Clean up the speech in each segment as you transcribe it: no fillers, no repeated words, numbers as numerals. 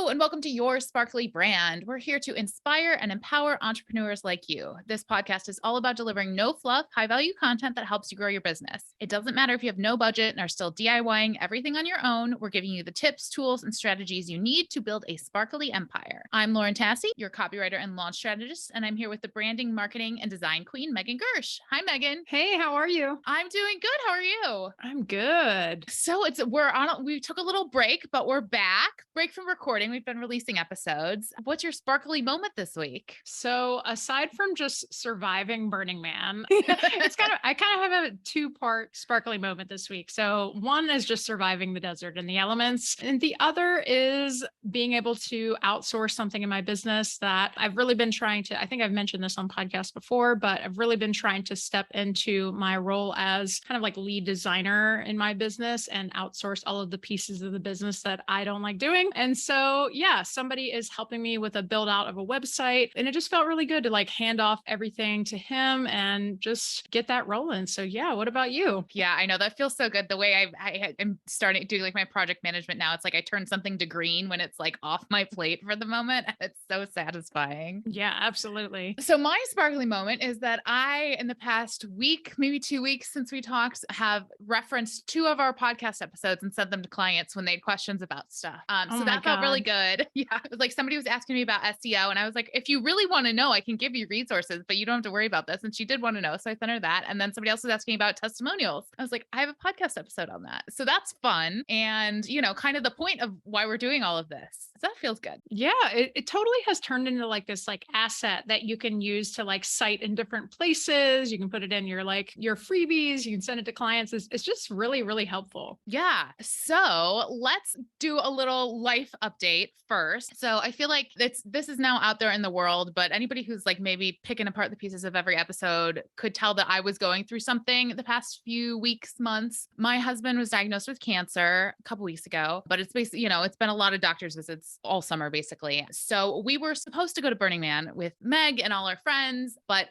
Hello, and welcome to Your Sparkly Brand. We're here to inspire and empower entrepreneurs like you. This podcast is all about delivering no fluff, high value content that helps you grow your business. It doesn't matter if you have no budget and are still DIYing everything on your own. We're giving you the tips, tools, and strategies you need to build a sparkly empire. I'm Lauren Tassi, your copywriter and launch strategist, and I'm here with the branding, marketing, and design queen, Megan Gersh. Hi, Megan. Hey, how are you? I'm doing good. How are you? I'm good. So we took a little break, but we're back. Break from recording. We've been releasing episodes. What's your sparkly moment this week? So aside from just surviving Burning Man, I kind of have a two-part sparkly moment this week. So one is just surviving the desert and the elements. And the other is being able to outsource something in my business that I've really been trying to, I think I've mentioned this on podcasts before, but I've really been trying to step into my role as kind of like lead designer in my business and outsource all of the pieces of the business that I don't like doing. And so, yeah, somebody is helping me with a build out of a website. And it just felt really good to like hand off everything to him and just get that rolling. So yeah, what about you? Yeah, I know that feels so good. The way I am starting doing like my project management now, it's like I turn something to green when it's like off my plate for the moment. It's so satisfying. Yeah, absolutely. So my sparkly moment is that I, in the past week, maybe 2 weeks since we talked, have referenced 2 of our podcast episodes and sent them to clients when they had questions about stuff. So that felt really good. Yeah. It was like somebody was asking me about SEO and I was like, if you really want to know, I can give you resources, but you don't have to worry about this. And she did want to know. So I sent her that. And then somebody else was asking about testimonials. I was like, I have a podcast episode on that. So that's fun. And, kind of the point of why we're doing all of this. So that feels good. Yeah, it totally has turned into like this like asset that you can use to like cite in different places. You can put it in your freebies. You can send it to clients. It's just really, really helpful. Yeah. So let's do a little life update first. So I feel like this is now out there in the world, but anybody who's like maybe picking apart the pieces of every episode could tell that I was going through something the past few weeks, months. My husband was diagnosed with cancer a couple weeks ago, but it's basically, it's been a lot of doctor's visits all summer, basically. So we were supposed to go to Burning Man with Meg and all our friends, but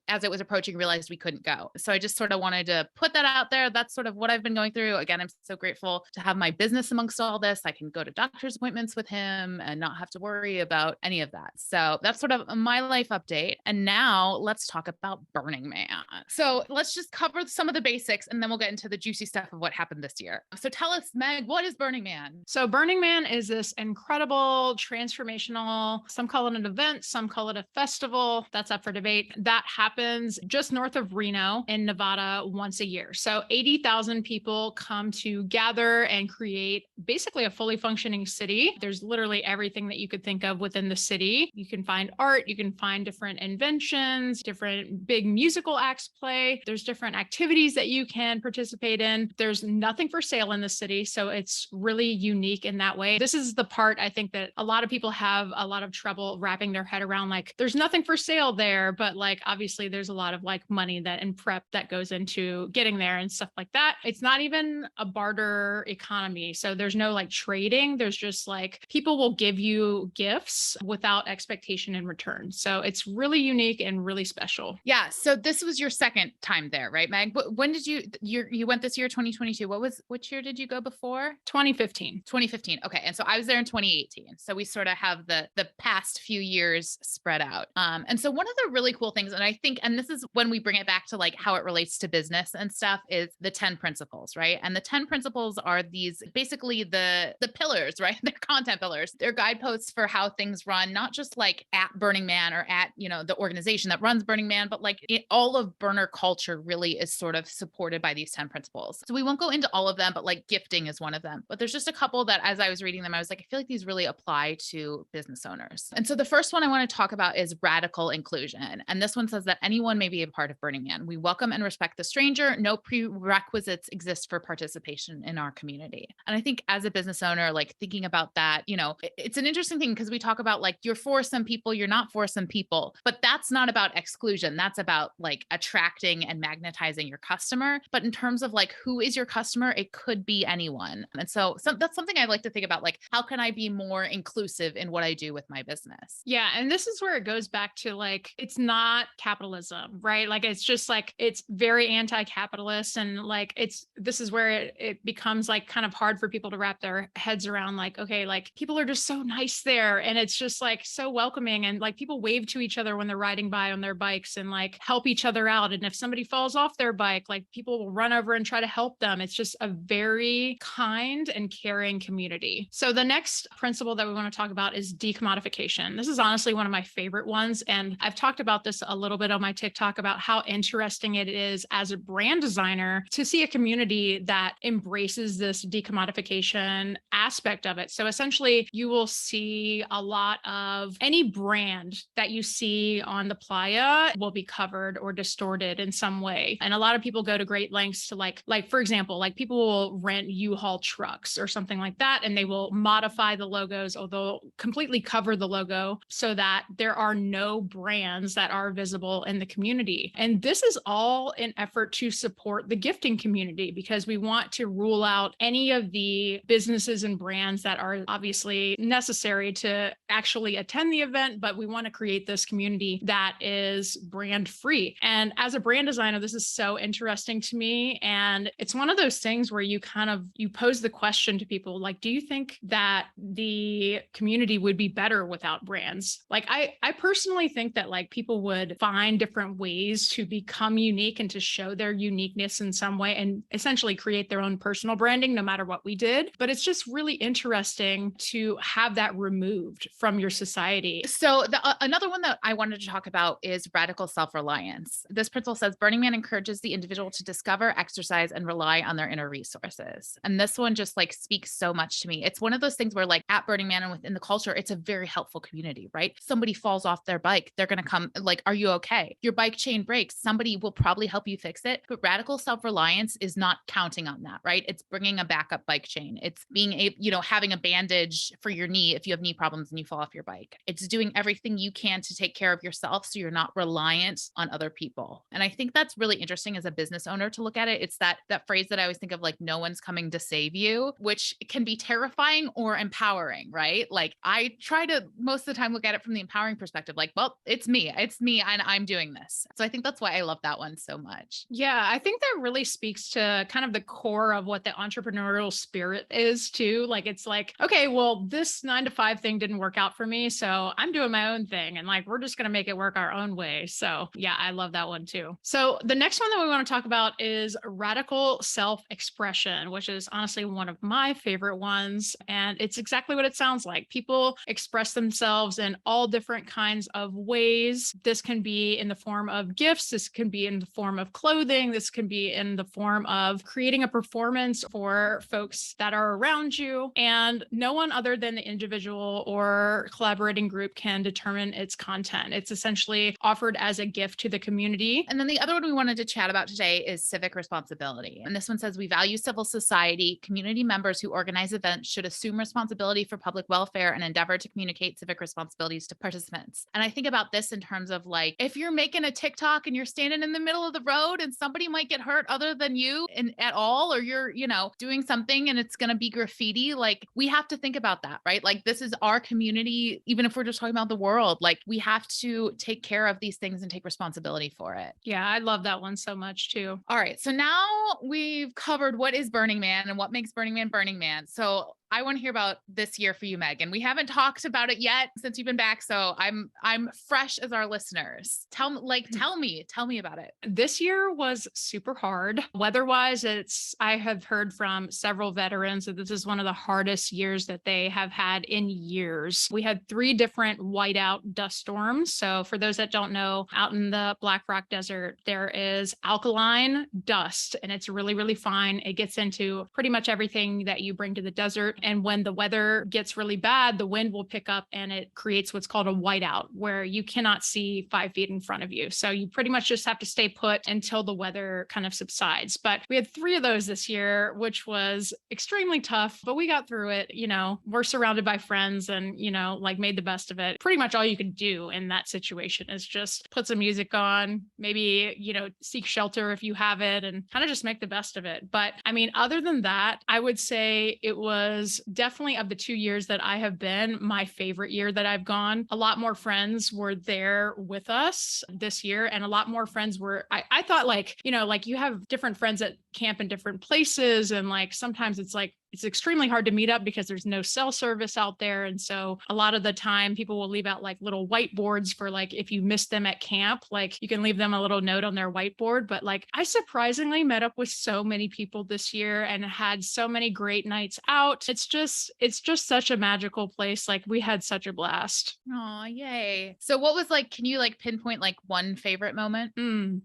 as it was approaching, realized we couldn't go. So I just sort of wanted to put that out there. That's sort of what I've been going through. Again, I'm so grateful to have my business amongst all this. I can go to doctor's appointments with him and not have to worry about any of that. So that's sort of my life update. And now let's talk about Burning Man. So let's just cover some of the basics and then we'll get into the juicy stuff of what happened this year. So tell us, Meg, what is Burning Man? So Burning Man is this incredible, transformational, some call it an event, some call it a festival. That's up for debate. That happens just north of Reno in Nevada once a year. So 80,000 people come to gather and create basically a fully functioning city. There's literally everything that you could think of within the city. You can find art, you can find different inventions, different big musical acts play. There's different activities that you can participate in. There's nothing for sale in the city. So it's really unique in that way. This is the part I think that a lot of people have a lot of trouble wrapping their head around. Like there's nothing for sale there, but like obviously there's a lot of like money and prep that goes into getting there and stuff like that. It's not even a barter economy. So there's no like trading. There's just like people will give you gifts without expectation in return. So it's really unique and really special. Yeah. So this was your second time there, right, Meg? When did you went this year, 2022? Which year did you go before? 2015. 2015. Okay. And so I was there in 2018. So we sort of have the past few years spread out. And so one of the really cool things, and I think, and this is when we bring it back to like how it relates to business and stuff, is the 10 principles, right? And the 10 principles are these basically the pillars, right? They're content pillars. They're guideposts for how things run, not just like at Burning Man or at, the organization that runs Burning Man, but like all of burner culture really is sort of supported by these 10 principles. So we won't go into all of them, but like gifting is one of them. But there's just a couple that as I was reading them, I was like, I feel like these really apply to business owners. And so the first one I want to talk about is radical inclusion. And this one says that anyone may be a part of Burning Man. We welcome and respect the stranger. No prerequisites exist for participation in our community. And I think as a business owner, like thinking about that, it's an interesting thing because we talk about like you're for some people, you're not for some people, but that's not about exclusion. That's about like attracting and magnetizing your customer. But in terms of like who is your customer, it could be anyone. And so that's something I like to think about, like how can I be more inclusive in what I do with my business? Yeah. And this is where it goes back to like, it's not capitalism, right? Like, it's just like, it's very anti-capitalist. And like, this is where it becomes like kind of hard for people to wrap their heads around like, okay, like like people are just so nice there. And it's just like so welcoming. And like people wave to each other when they're riding by on their bikes and like help each other out. And if somebody falls off their bike, like people will run over and try to help them. It's just a very kind and caring community. So the next principle that we want to talk about is decommodification. This is honestly one of my favorite ones. And I've talked about this a little bit on my TikTok about how interesting it is as a brand designer to see a community that embraces this decommodification aspect of it. So essentially, you will see a lot of any brand that you see on the playa will be covered or distorted in some way. And a lot of people go to great lengths to like for example, like people will rent U-Haul trucks or something like that, and they will modify the logos or they'll completely cover the logo so that there are no brands that are visible in the community. And this is all an effort to support the gifting community because we want to rule out any of the businesses and brands that are obviously necessary to actually attend the event, but we want to create this community that is brand free. And as a brand designer, this is so interesting to me. And it's one of those things where you pose the question to people, like, do you think that the community would be better without brands? Like, I personally think that like people would find different ways to become unique and to show their uniqueness in some way and essentially create their own personal branding, no matter what we did. But it's just really interesting to have that removed from your society. So another one that I wanted to talk about is radical self-reliance. This principle says Burning Man encourages the individual to discover, exercise, and rely on their inner resources. And this one just like speaks so much to me. It's one of those things where like at Burning Man and within the culture, it's a very helpful community, right? Somebody falls off their bike, they're going to come like, are you okay? Your bike chain breaks, somebody will probably help you fix it. But radical self-reliance is not counting on that, right? It's bringing a backup bike chain. It's being having a bandage for your knee if you have knee problems and you fall off your bike. It's doing everything you can to take care of yourself so you're not reliant on other people. And I think that's really interesting as a business owner to look at it. It's that phrase that I always think of, like, no one's coming to save you, which can be terrifying or empowering, right? Like I try to most of the time look at it from the empowering perspective, like, well, it's me and I'm doing this. So I think that's why I love that one so much. Yeah, I think that really speaks to kind of the core of what the entrepreneurial spirit is too. Like, it's like, okay, well, this 9 to 5 thing didn't work out for me, so I'm doing my own thing. And like, we're just going to make it work our own way. So yeah, I love that one too. So the next one that we want to talk about is radical self-expression, which is honestly one of my favorite ones. And it's exactly what it sounds like. People express themselves in all different kinds of ways. This can be in the form of gifts. This can be in the form of clothing. This can be in the form of creating a performance for folks that are around you. And no one other than the individual or collaborating group can determine its content. It's essentially offered as a gift to the community. And then the other one we wanted to chat about today is civic responsibility. And this one says, we value civil society. Community members who organize events should assume responsibility for public welfare and endeavor to communicate civic responsibilities to participants. And I think about this in terms of like, if you're making a TikTok and you're standing in the middle of the road and somebody might get hurt other than you at all, or you're, doing something and it's going to be graffiti, like we have to think about that, right? Like this is our community. Even if we're just talking about the world, like we have to take care of these things and take responsibility for it. Yeah, I love that one so much too. All right. So now we've covered what is Burning Man and what makes Burning Man Burning Man. So I want to hear about this year for you, Megan. We haven't talked about it yet since you've been back. So I'm fresh as our listeners. Tell me about it. This year was super hard. Weather-wise, I have heard from several veterans that this is one of the hardest years that they have had in years. We had 3 different whiteout dust storms. So for those that don't know, out in the Black Rock Desert, there is alkaline dust and it's really, really fine. It gets into pretty much everything that you bring to the desert. And when the weather gets really bad, the wind will pick up and it creates what's called a whiteout, where you cannot see 5 feet in front of you. So you pretty much just have to stay put until the weather kind of subsides. But we had 3 of those this year, which was extremely tough, but we got through it. We're surrounded by friends and, like made the best of it. Pretty much all you can do in that situation is just put some music on, maybe, seek shelter if you have it, and kind of just make the best of it. But I mean, other than that, I would say it was definitely, of the 2 years that I have been, my favorite year that I've gone. A lot more friends were there with us this year, and a lot more friends were, I thought like, like you have different friends that camp in different places. And like, sometimes it's like it's extremely hard to meet up because there's no cell service out there. And so a lot of the time people will leave out like little whiteboards for like, if you miss them at camp, like you can leave them a little note on their whiteboard. But like I surprisingly met up with so many people this year and had so many great nights out. It's just such a magical place. Like we had such a blast. Oh, yay. So what was like, can you like pinpoint like one favorite moment?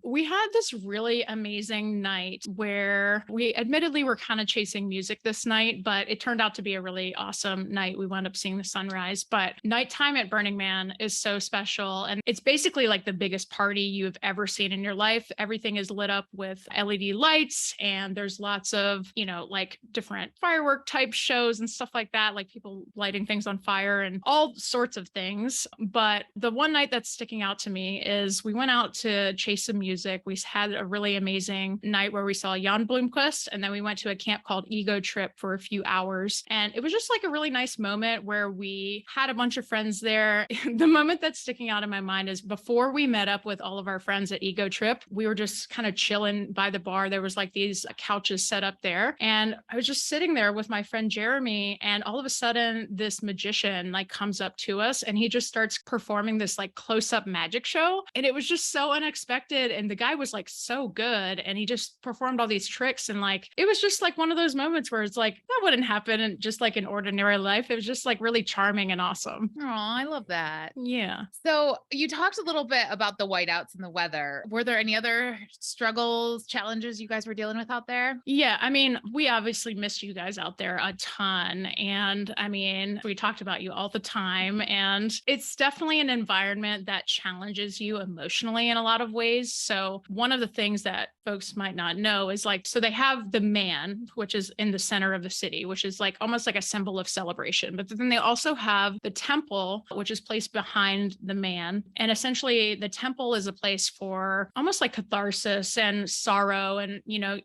We had this really amazing night where we admittedly were kind of chasing music this night, but it turned out to be a really awesome night. We wound up seeing the sunrise, but nighttime at Burning Man is so special. And it's basically like the biggest party you've ever seen in your life. Everything is lit up with LED lights and there's lots of, like different firework type shows and stuff like that, like people lighting things on fire and all sorts of things. But the one night that's sticking out to me is we went out to chase some music. We had a really amazing night where we saw Jan Blomqvist, and then we went to a camp called Ego Trip for a few hours. And it was just like a really nice moment where we had a bunch of friends there. The moment that's sticking out in my mind is before we met up with all of our friends at Ego Trip, we were just kind of chilling by the bar. There was like these couches set up there. And I was just sitting there with my friend Jeremy, and all of a sudden this magician like comes up to us and he just starts performing this like close-up magic show. And it was just so unexpected. And the guy was like so good. And he just performed all these tricks. And like, it was just like one of those moments where it's like, that wouldn't happen in just like in ordinary life. It was just like really charming and awesome. Oh, I love that. Yeah. So you talked a little bit about the whiteouts and the weather. Were there any other struggles, challenges you guys were dealing with out there? Yeah. I mean, we obviously missed you guys out there a ton. And I mean, we talked about you all the time. And it's definitely an environment that challenges you emotionally in a lot of ways. So one of the things that folks might not know is like, so they have the man, which is in the center of the city, which is like almost like a symbol of celebration. But then they also have the temple, which is placed behind the man. And essentially the temple is a place for almost like catharsis and sorrow. And,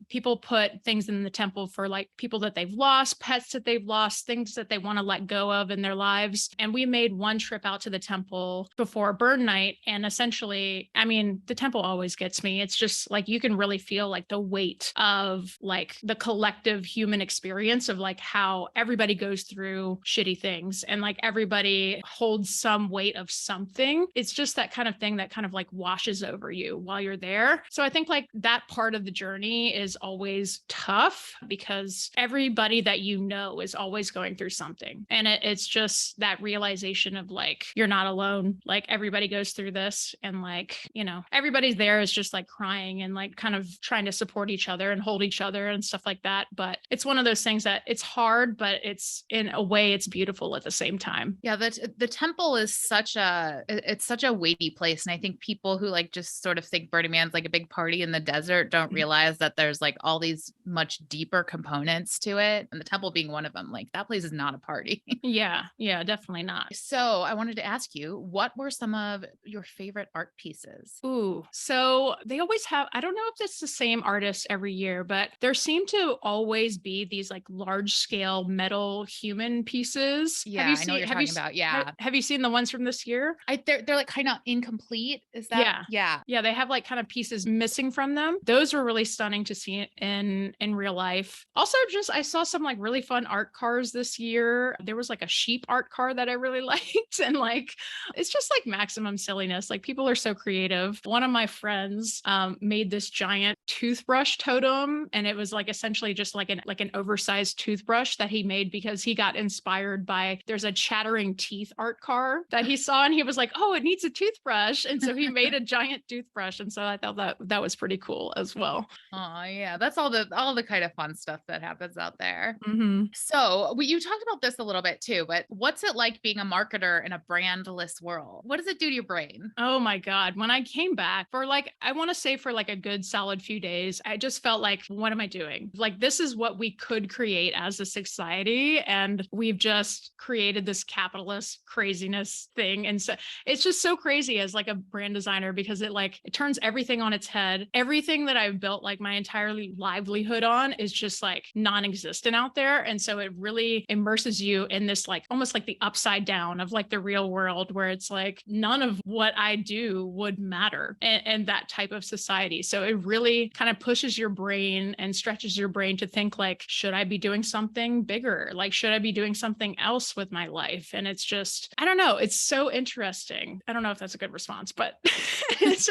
people put things in the temple for like people that they've lost, pets that they've lost, things that they want to let go of in their lives. And we made one trip out to the temple before burn night. And essentially, I mean, the temple always gets me. It's just like, you can really feel like the weight of like the collective human experience of like how everybody goes through shitty things and like everybody holds some weight of something. It's just that kind of thing that kind of like washes over you while you're there. So I think like that part of the journey is always tough because everybody that is always going through something. And it's just that realization of like, you're not alone. Like everybody goes through this and like, everybody's there is just like crying and like kind of trying to support each other and hold each other and stuff like that. But it's one of those things that it's hard, but it's in a way it's beautiful at the same time. Yeah, the temple is such a weighty place. And I think people who like just sort of think Burning Man's like a big party in the desert don't realize that there's like all these much deeper components to it. And the temple being one of them, like that place is not a party. Yeah, definitely not. So I wanted to ask you, what were some of your favorite art pieces? Ooh, so they always have, I don't know if it's the same artist every year, but there seem to always be these like large scale metal human pieces. Yeah, I know what you're talking about. Yeah. Have you seen the ones from this year? They're like kind of incomplete. Is that? Yeah. Yeah. Yeah. They have like kind of pieces missing from them. Those were really stunning to see in real life. Also, I saw some like really fun art cars this year. There was like a sheep art car that I really liked. And like, it's just like maximum silliness. Like people are so creative. One of my friends made this giant toothbrush totem. And it was like essentially just like an oversized toothbrush that he made because he got inspired by, there's a chattering teeth art car that he saw and he was like, oh, it needs a toothbrush. And so he made a giant toothbrush. And so I thought that was pretty cool as well. Oh yeah. That's all the kind of fun stuff that happens out there. Mm-hmm. So you talked about this a little bit too, but what's it like being a marketer in a brandless world? What does it do to your brain? Oh my God. When I came back for like, I want to say for like a good solid few days, I just felt like, what am I doing? Like, this is what we could create as a society. And we've just created this capitalist craziness thing. And so it's just so crazy as like a brand designer because it turns everything on its head. Everything that I've built like my entire livelihood on is just like non-existent out there. And so it really immerses you in this like almost like the upside down of like the real world where it's like none of what I do would matter in that type of society. So it really kind of pushes your brain and stretches your brain to think like, should I be be doing something bigger? Like, should I be doing something else with my life? And it's just, I don't know. It's so interesting. I don't know if that's a good response, but it's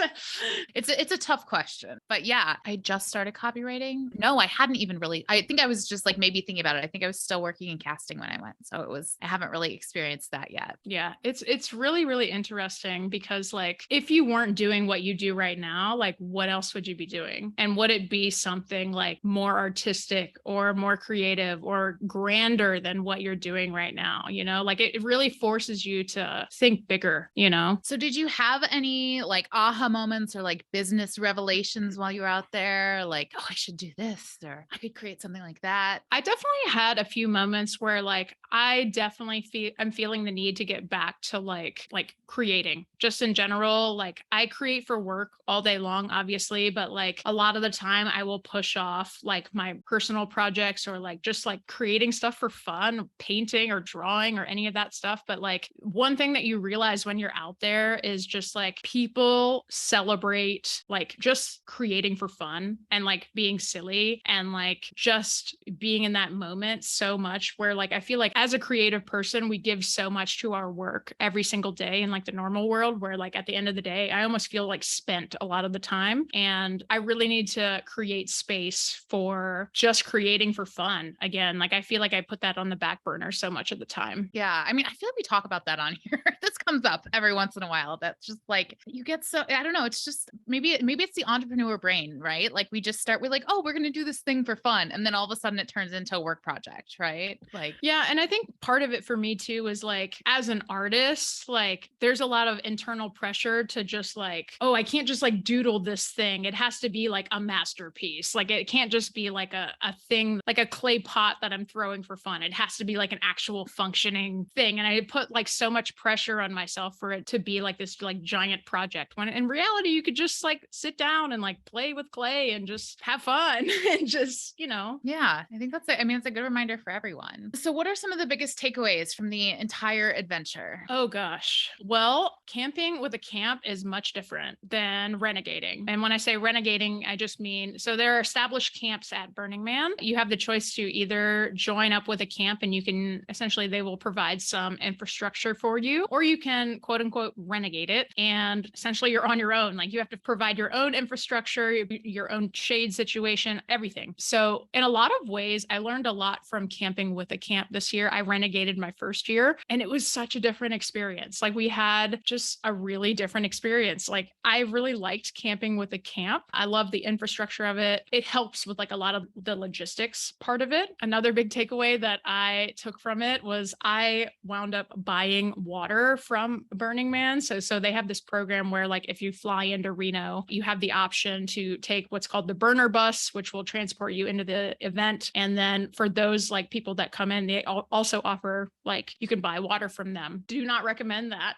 It's a tough question. But yeah, I just started copywriting. No, I hadn't even really. I think I was just like maybe thinking about it. I think I was still working in casting when I went. So I haven't really experienced that yet. yeah, it's really, really interesting because like if you weren't doing what you do right now, like what else would you be doing? And would it be something like more artistic or more creative or grander than what you're doing right now? You know, like it really forces you to think bigger, you know? So did you have any like aha moments or like business revelations while you were out there? Like, oh, I should do this or I could create something like that. I definitely had a few moments where like I definitely I'm feeling the need to get back to like creating just in general. Like I create for work all day long, obviously, but like a lot of the time I will push off like my personal projects or like just like creating stuff for fun, painting or drawing or any of that stuff. But like one thing that you realize when you're out there is just like people celebrate like just creating for fun and like being silly and like just being in that moment so much where like I feel like as a creative person, we give so much to our work every single day in like the normal world where like at the end of the day, I almost feel like spent a lot of the time. And I really need to create space for just creating for fun again. Like I feel like I put that on the back burner so much of the time. Yeah. I mean, I feel like we talk about that on here. This comes up every once in a while. That's just like you get so I don't know. It's just maybe it's the entrepreneur brain, right? Like we just start with like, oh, we're gonna do this thing for fun. And then all of a sudden it turns into a work project, right? Like yeah. And I think part of it for me too is like as an artist, like there's a lot of internal pressure to just like, oh, I can't just like doodle this thing. It has to be like a masterpiece. Like it can't just be like a thing, like a clay pot that I'm throwing for fun. It has to be like an actual functioning thing. And I put like so much pressure on myself for it to be like this like giant project when in reality, you could just like sit down and like play with clay and just have fun and just, you know. yeah, I think I mean, it's a good reminder for everyone. So what are some of the biggest takeaways from the entire adventure? Oh gosh. Well, camping with a camp is much different than renegading. And when I say renegading, I just mean so there are established camps at Burning Man. You have the choice to either join up with a camp and you can essentially they will provide some infrastructure for you, or you can quote unquote renegade it. And essentially you're on your own. Like you have to provide your own infrastructure, your own shade situation, everything. So in a lot of ways, I learned a lot from camping with a camp this year. I renegaded my first year and it was such a different experience. Like we had just a really different experience. Like I really liked camping with a camp. I love the infrastructure of it. It helps with like a lot of the logistics part of it. Another big takeaway that I took from it was I wound up buying water from Burning Man. So they have this program where like if you fly into Reno, you have the option to take what's called the burner bus, which will transport you into the event. And then for those like people that come in, they also offer like you can buy water from them. Do not recommend that.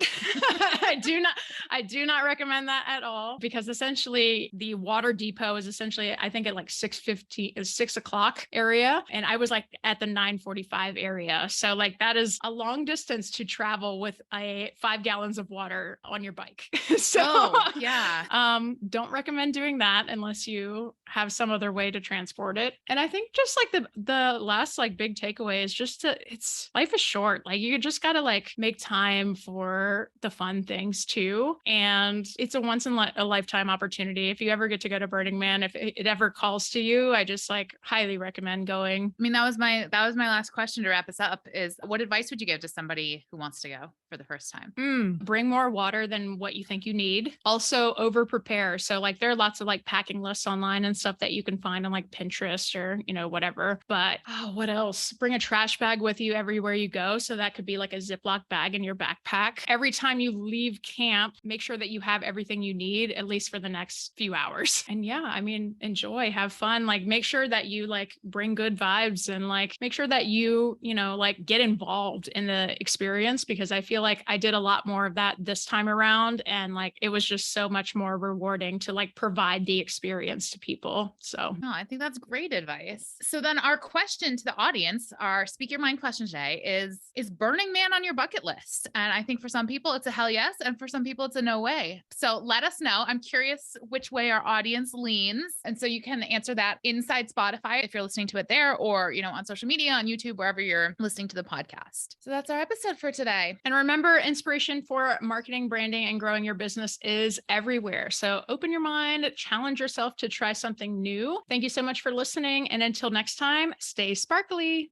I do not recommend that at all because essentially the water depot is essentially I think at like 6:00 area. And I was like at the 9:45 area. So like that is a long distance to travel with a 5 gallons of water on your bike. So yeah. don't recommend doing that unless you have some other way to transport it. And I think just like the last like big takeaway is just life is short. Like you just gotta like make time for the fun things too. And it's a once in a lifetime opportunity. If you ever get to go to Burning Man, if it ever calls to you, I just like highly recommend going. I mean, that was my last question to wrap us up is what advice would you give to somebody who wants to go for the first time? Bring more water than what you think you need. Also over prepare. So like there are lots of like packing lists online and stuff that you can find on like Pinterest or, you know, whatever. But what else? Bring a trash bag with you everywhere you go. So that could be like a Ziploc bag in your backpack. Every time you leave camp, make sure that you have everything you need, at least for the next few hours. And yeah, I mean, enjoy, have fun, like make sure that you like bring good vibes and like make sure that you know, like get involved in the experience because I feel like I did a lot more of that this time around. And like, it was just so much more rewarding to like provide the experience to people. So no, I think that's great advice. So then our question to the audience, our speak your mind question today is Burning Man on your bucket list? And I think for some people it's a hell yes. And for some people it's a no way. So let us know. I'm curious which way our audience leans. And so you can answer that inside Spotify if you're listening to it there or, on social media, on YouTube, wherever you're listening to the podcast. So that's our episode for today. And remember, inspiration for marketing, branding, and growing your business is everywhere. So open your mind, challenge yourself to try something new. Thank you so much for listening. And until next time, stay sparkly.